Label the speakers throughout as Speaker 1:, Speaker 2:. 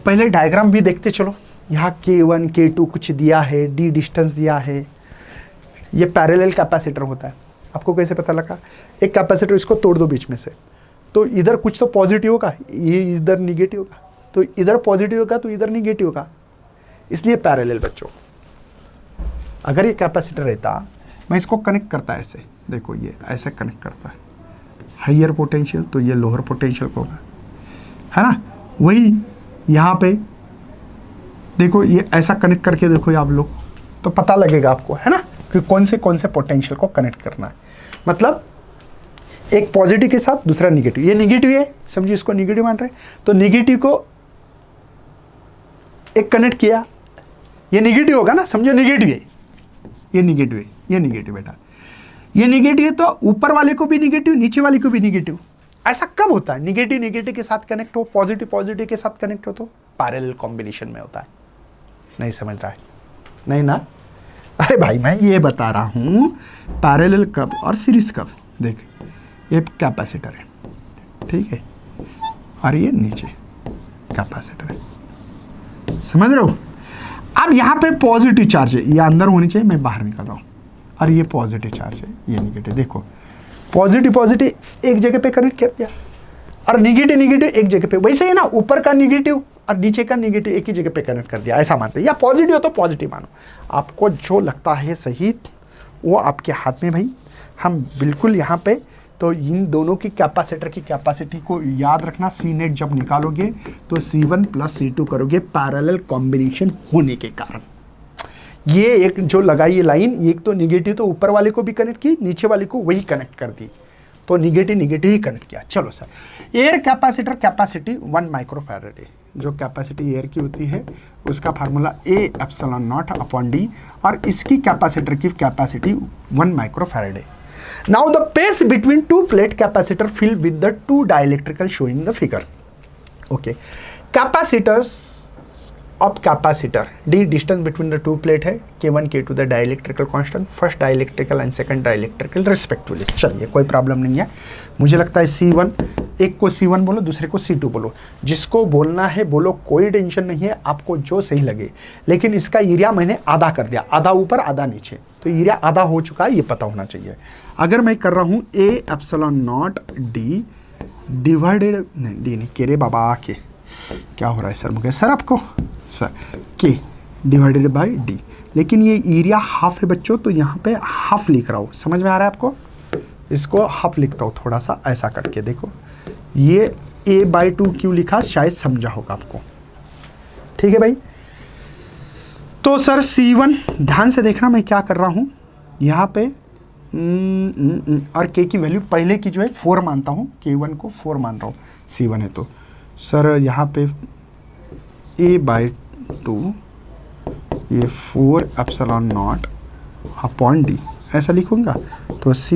Speaker 1: पहले डायग्राम भी देखते चलो। यहाँ K1 K2 कुछ दिया है, D डिस्टेंस दिया है, ये पैरेलल कैपेसिटर होता है। आपको कैसे पता लगा? एक कैपेसिटर, इसको तोड़ दो बीच में से, तो इधर कुछ तो पॉजिटिव होगा, ये इधर निगेटिव होगा, तो इधर पॉजिटिव होगा तो इधर निगेटिव होगा, इसलिए पैरेलल बच्चों। अगर ये कैपेसिटर रहता, मैं इसको कनेक्ट करता ऐसे, देखो ये ऐसे कनेक्ट करता है, हाइयर पोटेंशियल तो ये लोअर पोटेंशियल को होगा, है ना। वही यहाँ पे देखो, ये ऐसा कनेक्ट करके देखो आप लोग, तो पता लगेगा आपको, है ना, कि कौन से पोटेंशियल को कनेक्ट करना है। मतलब एक पॉजिटिव के साथ दूसरा निगेटिव, ये निगेटिव है, समझिए इसको निगेटिव मान रहे हैं, तो निगेटिव को एक कनेक्ट किया, ये निगेटिव होगा ना, समझो निगेटिव है, ये निगेटिव है, ये निगेटिव बेटा, ये निगेटिव है, तो ऊपर वाले को भी निगेटिव, नीचे वाले को भी निगेटिव। ऐसा कब होता है? निगेटिव निगेटिव के साथ कनेक्ट हो, पॉजिटिव पॉजिटिव के साथ कनेक्ट हो, तो पैरेलल कॉम्बिनेशन में होता है। नहीं समझ रहा है? नहीं ना? अरे भाई मैं ये बता रहा हूं पैरेलल कब और सीरीज कब। देख ये कैपेसिटर है, ठीक है, और ये नीचे कैपेसिटर है, समझ रहे हो? अब यहाँ पे पॉजिटिव चार्ज है, ये अंदर होनी चाहिए, मैं बाहर निकल रहा हूँ, और ये पॉजिटिव चार्ज है, ये निगेटिव। देखो पॉजिटिव पॉजिटिव एक जगह पे कनेक्ट कर दिया, और निगेटिव निगेटिव एक जगह पे। वैसे ही ना, ऊपर का निगेटिव और नीचे का निगेटिव एक ही जगह पे कनेक्ट कर दिया, ऐसा मानते हैं। या पॉजिटिव हो तो पॉजिटिव मानो, आपको जो लगता है सही वो आपके हाथ में भाई। हम बिल्कुल यहाँ पे तो इन दोनों की कैपेसिटर की कैपेसिटी को याद रखना। सी नेट जब निकालोगे तो C1 प्लस C2 करोगे, पैरेलल कॉम्बिनेशन होने के कारण। ये एक जो लगाई लाइन, एक तो निगेटिव तो ऊपर वाले को भी कनेक्ट की, नीचे वाले को वही कनेक्ट कर दी, तो निगेटिव निगेटिव ही कनेक्ट किया। चलो sir, air capacitor capacity 1 microfarad है। जो कैपेसिटी एयर की होती है उसका फार्मूला A/0/D, और इसकी कैपेसिटर की कैपेसिटी 1 माइक्रोफैराड है। Now the space between two plate capacitor fill with the two dielectrical show in the figure. Okay, capacitors of capacitor, D distance between the two plate है, K1 K2 the dielectrical constant, first dielectrical and second dielectrical respectively। चलिए कोई problem नहीं है। मुझे लगता है C1, एक को C1 बोलो, दूसरे को C2 बोलो, जिसको बोलना है बोलो, कोई टेंशन नहीं है, आपको जो सही लगे। लेकिन इसका एरिया मैंने आधा कर दिया, आधा ऊपर आधा नीचे, तो एरिया आधा हो चुका है, ये पता होना चाहिए। अगर मैं कर रहा हूँ A/0D डिवाइडेड, नहीं D नहीं, के रे बाबा के, क्या हो रहा है सर मुझे, सर आपको सर के डिवाइडेड बाय डी, लेकिन ये एरिया हाफ है बच्चों, तो यहाँ पे हाफ लिख रहा हूँ। समझ में आ रहा है आपको? इसको हाफ लिखता हूँ थोड़ा सा ऐसा करके, देखो ये A/2 क्यों लिखा, शायद समझा होगा आपको। ठीक है भाई, तो सर C1 ध्यान से देखना, मैं क्या कर रहा हूँ यहाँ पे, और K की वैल्यू पहले की जो है 4 मानता हूँ, K1 को 4 मान रहा हूँ, C1 है तो सर यहाँ पे A/2 ये 4/0/D ऐसा लिखूंगा, तो C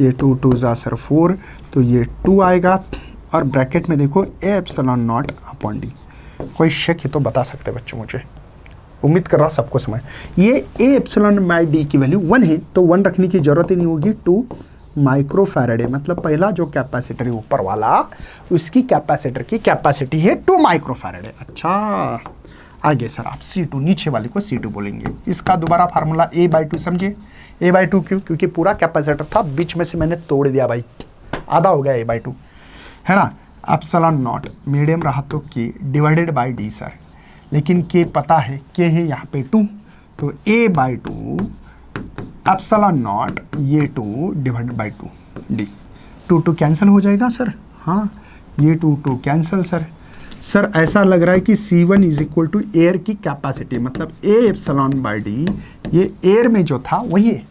Speaker 1: ये 2 जा सर 4, तो ये 2 आएगा, और ब्रैकेट में देखो A/0/D। कोई शक है तो बता सकते हैं बच्चों, मुझे उम्मीद कर रहा हूँ सबको समझ। ये A/D की वैल्यू 1 है, तो 1 रखने की जरूरत ही नहीं होगी। 2 माइक्रोफैराड है, मतलब पहला जो कैपेसिटर है ऊपर वाला, उसकी कैपेसिटर की कैपेसिटी है 2 माइक्रोफैराड है। अच्छा, आगे सर आप C2, नीचे वाले को C2 बोलेंगे। इसका दोबारा फार्मूला A/2, समझिए A/2 क्यों? क्योंकि पूरा कैपेसिटर था, बीच में से मैंने तोड़ दिया भाई, आधा हो गया A/2, है ना। ε0 मीडियम रहा तो K divided by D sir, लेकिन K पता है, K है यहाँ पे 2, तो A/2 ε0 ये 2 डिवाइडेड बाई 2D, 2 कैंसिल हो जाएगा सर। हाँ, ये 2 कैंसिल सर। सर ऐसा लग रहा है कि C1 is equal to air की कैपेसिटी, मतलब A/D ये एयर में जो था वही है,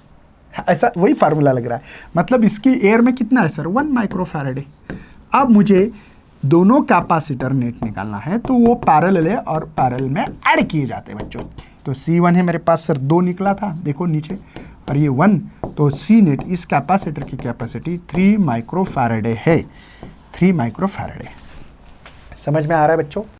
Speaker 1: ऐसा वही फार्मूला लग रहा है। मतलब इसकी एयर में कितना है सर, 1 माइक्रोफैराड है। अब मुझे दोनों कैपेसिटर नेट निकालना है, तो वो पैरेलल है और पैरेलल में ऐड किए जाते हैं बच्चों। तो C1 है मेरे पास सर 2 निकला था, देखो नीचे, और ये 1, तो C नेट इस कैपेसिटर की कैपेसिटी 3 माइक्रोफैराड है, 3 माइक्रोफैराड है। समझ में आ रहा है बच्चों?